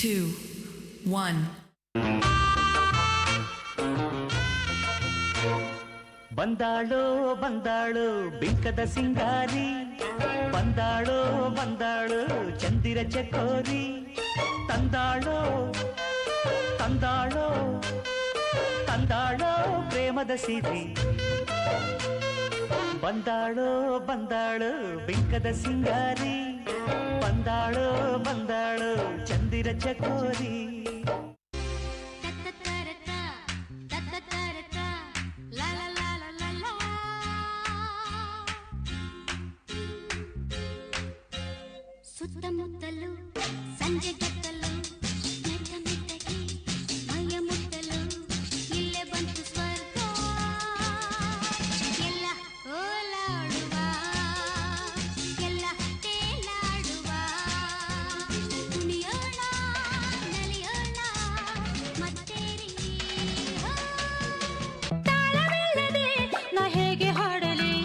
2, 1. ಬಂದಾಳೋ ಬಂದಾಳು ಬಿಂಕದ ಸಿಂಗಾರಿ, ಬಂದಾಳೋ ಬಂದಾಳು ಚಂದಿರ ಚಕೋರಿ, ತಂದಾಳೋ ತಂದಾಳೋ ತಂದಾಳೋ ಪ್ರೇಮದ ಸಿರಿ. ಬಂದಾಳೋ ಬಂದಾಳು ಬಿಂಕದ ಸಿಂಗಾರಿ, ಬಂದಾಳೋ ಬಂದಾಳು ಚಂದಿರ ಚಕೋರಿ. ಸುತ್ತಮುತ್ತಲು ಸಂಜೆ ಗತ್ತಲು ಮೆಟ್ಟ ಮೆಟ್ಟಗೆ ಮೈಯ ಮುಟ್ಟಲು ಇಲ್ಲೇ ಬಂತು ಸ್ವರ್ಗ. ಎಲ್ಲ ಓಲಾಡುವ ಎಲ್ಲ ತೇಲಾಡುವ, ಕುಣಿಯೋಣ ನಲಿಯೋಣ ಮತ್ತೇರಿ. ತಾಳವಿಲ್ಲದೆ ನಾ ಹೇಗೆ ಹಾಡಲಿ,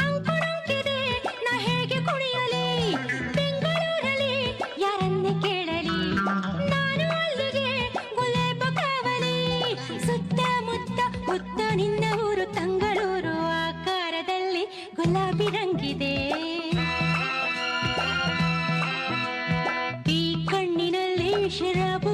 ಅಂಕುಡೊಂಕಿದೆ ನಾ ಹೇಗೆ ಕುಣಿಯಲಿ, ಕೇಳಲಿ ನಾನು ಅಲ್ಲಿಗೆ ಗುಲೇಬ ಕಾವಲಿ. ಸುತ್ತಮುತ್ತ ಮುತ್ತ ನಿನ್ನ ಊರು ತಂಗಳೂರು, ಆಕಾರದಲ್ಲಿ ಗುಲಾಬಿ ರಂಗಿದೆ. ಈ ಕಣ್ಣಿನಲ್ಲಿ ಶರಾಬು